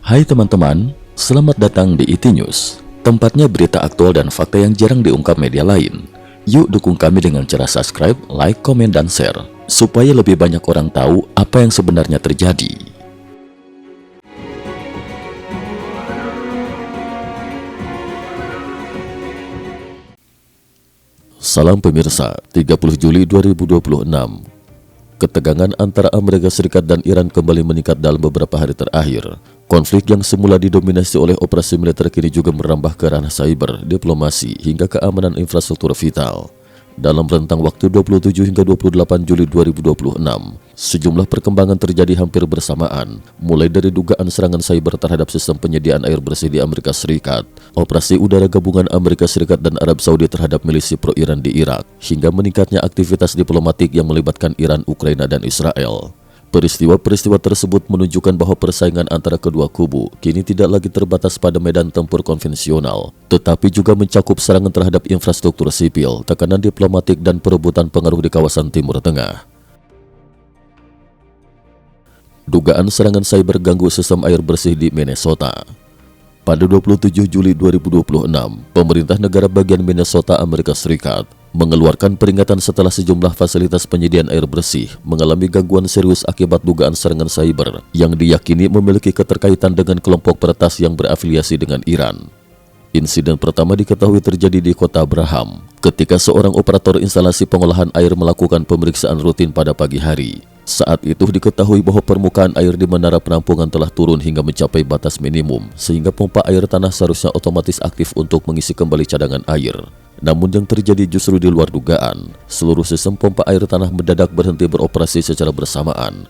Hai teman-teman, selamat datang di IT News, tempatnya berita aktual dan fakta yang jarang diungkap media lain. Yuk dukung kami dengan cara subscribe, like, komen, dan share, supaya lebih banyak orang tahu apa yang sebenarnya terjadi. Salam pemirsa, 30 Juli 2026. Ketegangan antara Amerika Serikat dan Iran kembali meningkat dalam beberapa hari terakhir. Konflik yang semula didominasi oleh operasi militer kini juga merambah ke ranah cyber, diplomasi, hingga keamanan infrastruktur vital. Dalam rentang waktu 27 hingga 28 Juli 2026, sejumlah perkembangan terjadi hampir bersamaan, mulai dari dugaan serangan cyber terhadap sistem penyediaan air bersih di Amerika Serikat, operasi udara gabungan Amerika Serikat dan Arab Saudi terhadap milisi pro-Iran di Irak, hingga meningkatnya aktivitas diplomatik yang melibatkan Iran, Ukraina, dan Israel. Peristiwa-peristiwa tersebut menunjukkan bahwa persaingan antara kedua kubu kini tidak lagi terbatas pada medan tempur konvensional, tetapi juga mencakup serangan terhadap infrastruktur sipil, tekanan diplomatik, dan perebutan pengaruh di kawasan Timur Tengah. Dugaan serangan cyber ganggu sistem air bersih di Minnesota. Pada 27 Juli 2026, pemerintah negara bagian Minnesota, Amerika Serikat, mengeluarkan peringatan setelah sejumlah fasilitas penyediaan air bersih mengalami gangguan serius akibat dugaan serangan cyber yang diyakini memiliki keterkaitan dengan kelompok peretas yang berafiliasi dengan Iran. Insiden pertama diketahui terjadi di kota Braham, ketika seorang operator instalasi pengolahan air melakukan pemeriksaan rutin pada pagi hari. Saat itu diketahui bahwa permukaan air di menara penampungan telah turun hingga mencapai batas minimum, sehingga pompa air tanah seharusnya otomatis aktif untuk mengisi kembali cadangan air. Namun yang terjadi justru di luar dugaan. Seluruh sistem pompa air tanah mendadak berhenti beroperasi secara bersamaan.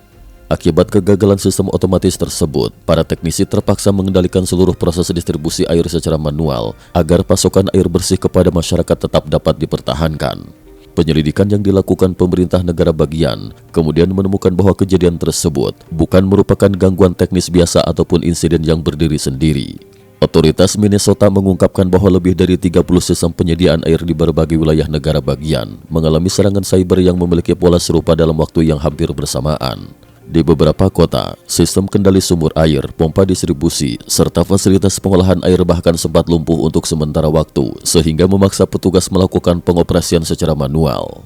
Akibat kegagalan sistem otomatis tersebut, para teknisi terpaksa mengendalikan seluruh proses distribusi air secara manual agar pasokan air bersih kepada masyarakat tetap dapat dipertahankan. Penyelidikan yang dilakukan pemerintah negara bagian kemudian menemukan bahwa kejadian tersebut bukan merupakan gangguan teknis biasa ataupun insiden yang berdiri sendiri. Otoritas Minnesota mengungkapkan bahwa lebih dari 30 sistem penyediaan air di berbagai wilayah negara bagian mengalami serangan cyber yang memiliki pola serupa dalam waktu yang hampir bersamaan. Di beberapa kota, sistem kendali sumur air, pompa distribusi, serta fasilitas pengolahan air bahkan sempat lumpuh untuk sementara waktu, sehingga memaksa petugas melakukan pengoperasian secara manual.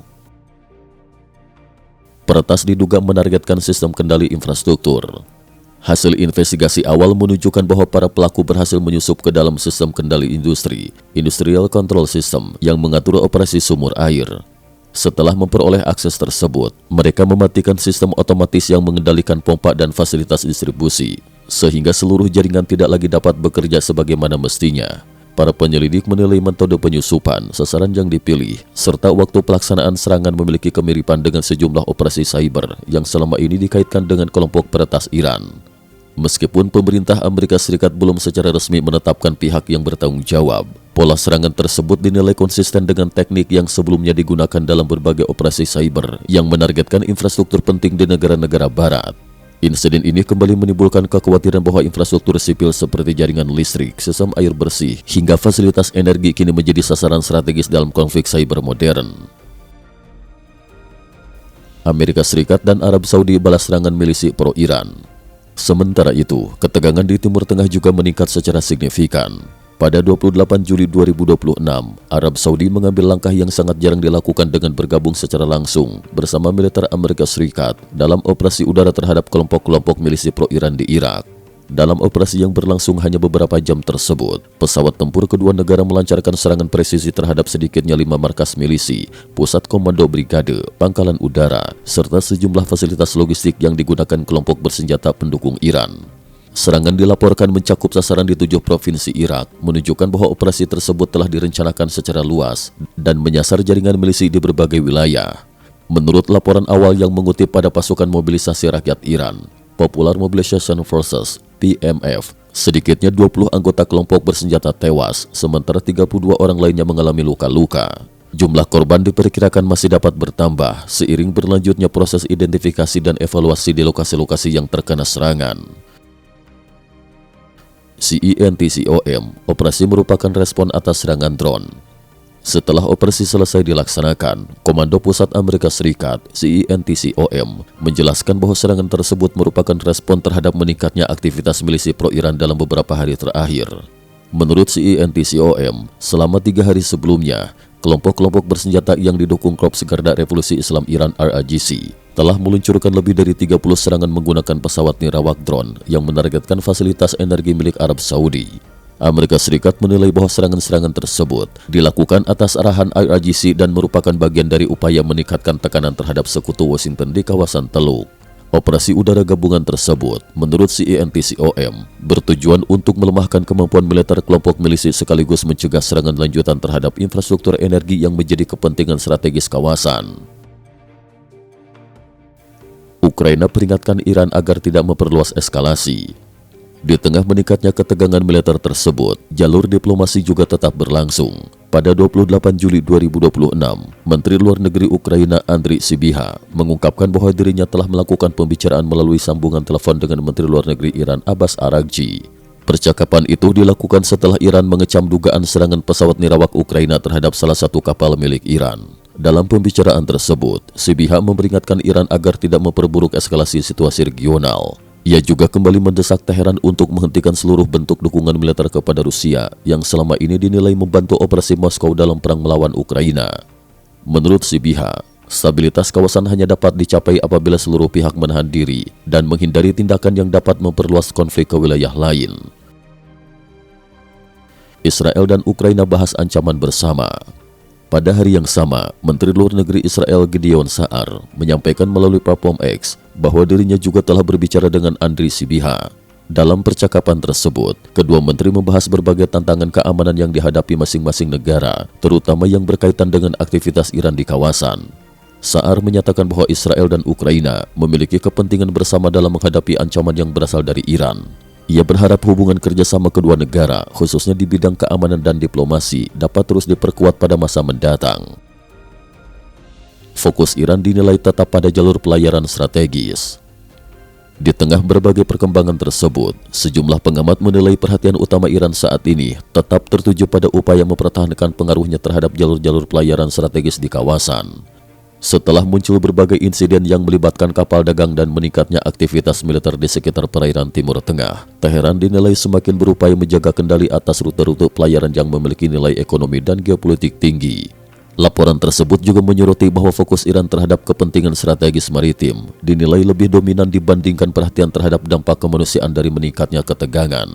Peretas diduga menargetkan sistem kendali infrastruktur. Hasil investigasi awal menunjukkan bahwa para pelaku berhasil menyusup ke dalam sistem kendali industri, Industrial Control System, yang mengatur operasi sumur air. Setelah memperoleh akses tersebut, mereka mematikan sistem otomatis yang mengendalikan pompa dan fasilitas distribusi, sehingga seluruh jaringan tidak lagi dapat bekerja sebagaimana mestinya. Para penyelidik menilai metode penyusupan, sasaran yang dipilih, serta waktu pelaksanaan serangan memiliki kemiripan dengan sejumlah operasi cyber yang selama ini dikaitkan dengan kelompok peretas Iran. Meskipun pemerintah Amerika Serikat belum secara resmi menetapkan pihak yang bertanggung jawab, pola serangan tersebut dinilai konsisten dengan teknik yang sebelumnya digunakan dalam berbagai operasi cyber yang menargetkan infrastruktur penting di negara-negara barat. Insiden ini kembali menimbulkan kekhawatiran bahwa infrastruktur sipil seperti jaringan listrik, sistem air bersih, hingga fasilitas energi kini menjadi sasaran strategis dalam konflik cyber modern. Amerika Serikat dan Arab Saudi balas serangan milisi pro-Iran. Sementara itu, ketegangan di Timur Tengah juga meningkat secara signifikan. Pada 28 Juli 2026, Arab Saudi mengambil langkah yang sangat jarang dilakukan dengan bergabung secara langsung bersama militer Amerika Serikat dalam operasi udara terhadap kelompok-kelompok milisi pro-Iran di Irak. Dalam operasi yang berlangsung hanya beberapa jam tersebut, pesawat tempur kedua negara melancarkan serangan presisi terhadap sedikitnya 5 markas milisi, pusat komando brigade, pangkalan udara, serta sejumlah fasilitas logistik yang digunakan kelompok bersenjata pendukung Iran. Serangan dilaporkan mencakup sasaran di 7 provinsi Irak, menunjukkan bahwa operasi tersebut telah direncanakan secara luas dan menyasar jaringan milisi di berbagai wilayah. Menurut laporan awal yang mengutip pada pasukan mobilisasi rakyat Iran, Popular Mobilization Forces (PMF), sedikitnya 20 anggota kelompok bersenjata tewas, sementara 32 orang lainnya mengalami luka-luka. Jumlah korban diperkirakan masih dapat bertambah seiring berlanjutnya proses identifikasi dan evaluasi di lokasi-lokasi yang terkena serangan. CENTCOM, operasi merupakan respon atas serangan drone. Setelah operasi selesai dilaksanakan, Komando Pusat Amerika Serikat (CENTCOM) menjelaskan bahwa serangan tersebut merupakan respon terhadap meningkatnya aktivitas milisi pro-Iran dalam beberapa hari terakhir. Menurut CENTCOM, selama 3 hari sebelumnya, kelompok-kelompok bersenjata yang didukung Korps Garda Revolusi Islam Iran (RGC) telah meluncurkan lebih dari 30 serangan menggunakan pesawat nirawak drone yang menargetkan fasilitas energi milik Arab Saudi. Amerika Serikat menilai bahwa serangan-serangan tersebut dilakukan atas arahan IRGC dan merupakan bagian dari upaya meningkatkan tekanan terhadap sekutu Washington di kawasan Teluk. Operasi udara gabungan tersebut, menurut CENTCOM, bertujuan untuk melemahkan kemampuan militer kelompok milisi sekaligus mencegah serangan lanjutan terhadap infrastruktur energi yang menjadi kepentingan strategis kawasan. Ukraina peringatkan Iran agar tidak memperluas eskalasi. Di tengah meningkatnya ketegangan militer tersebut, jalur diplomasi juga tetap berlangsung. Pada 28 Juli 2026, Menteri Luar Negeri Ukraina Andriy Sybiha mengungkapkan bahwa dirinya telah melakukan pembicaraan melalui sambungan telepon dengan Menteri Luar Negeri Iran Abbas Araghchi. Percakapan itu dilakukan setelah Iran mengecam dugaan serangan pesawat nirawak Ukraina terhadap salah satu kapal milik Iran. Dalam pembicaraan tersebut, Sybiha memperingatkan Iran agar tidak memperburuk eskalasi situasi regional. Ia juga kembali mendesak Teheran untuk menghentikan seluruh bentuk dukungan militer kepada Rusia yang selama ini dinilai membantu operasi Moskow dalam perang melawan Ukraina. Menurut Sybiha, stabilitas kawasan hanya dapat dicapai apabila seluruh pihak menahan diri dan menghindari tindakan yang dapat memperluas konflik ke wilayah lain. Israel dan Ukraina bahas ancaman bersama. Pada hari yang sama, Menteri Luar Negeri Israel Gideon Sa'ar menyampaikan melalui platform X bahwa dirinya juga telah berbicara dengan Andriy Sybiha. Dalam percakapan tersebut, kedua menteri membahas berbagai tantangan keamanan yang dihadapi masing-masing negara, terutama yang berkaitan dengan aktivitas Iran di kawasan. Sa'ar menyatakan bahwa Israel dan Ukraina memiliki kepentingan bersama dalam menghadapi ancaman yang berasal dari Iran. Ia berharap hubungan kerjasama kedua negara, khususnya di bidang keamanan dan diplomasi, dapat terus diperkuat pada masa mendatang. Fokus Iran dinilai tetap pada jalur pelayaran strategis. Di tengah berbagai perkembangan tersebut, sejumlah pengamat menilai perhatian utama Iran saat ini tetap tertuju pada upaya mempertahankan pengaruhnya terhadap jalur-jalur pelayaran strategis di kawasan. Setelah muncul berbagai insiden yang melibatkan kapal dagang dan meningkatnya aktivitas militer di sekitar perairan Timur Tengah, Teheran dinilai semakin berupaya menjaga kendali atas rute-rute pelayaran yang memiliki nilai ekonomi dan geopolitik tinggi. Laporan tersebut juga menyoroti bahwa fokus Iran terhadap kepentingan strategis maritim dinilai lebih dominan dibandingkan perhatian terhadap dampak kemanusiaan dari meningkatnya ketegangan.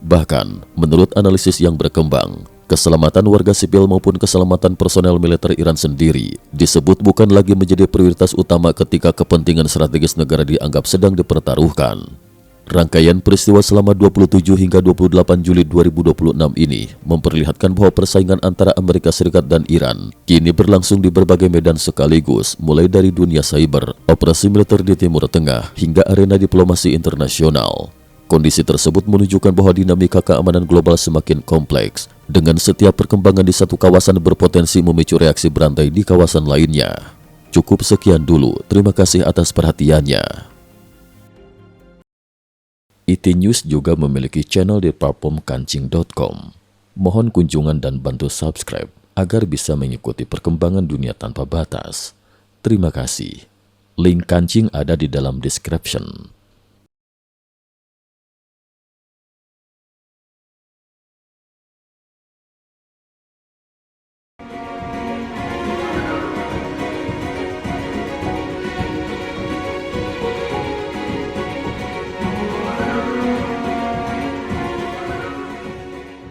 Bahkan, menurut analisis yang berkembang, keselamatan warga sipil maupun keselamatan personel militer Iran sendiri disebut bukan lagi menjadi prioritas utama ketika kepentingan strategis negara dianggap sedang dipertaruhkan. Rangkaian peristiwa selama 27 hingga 28 Juli 2026 ini memperlihatkan bahwa persaingan antara Amerika Serikat dan Iran kini berlangsung di berbagai medan sekaligus, mulai dari dunia cyber, operasi militer di Timur Tengah, hingga arena diplomasi internasional. Kondisi tersebut menunjukkan bahwa dinamika keamanan global semakin kompleks, dengan setiap perkembangan di satu kawasan berpotensi memicu reaksi berantai di kawasan lainnya. Cukup sekian dulu, terima kasih atas perhatiannya. IT News juga memiliki channel di platform kancing.com. Mohon kunjungan dan bantu subscribe agar bisa mengikuti perkembangan dunia tanpa batas. Terima kasih. Link Kancing ada di dalam description.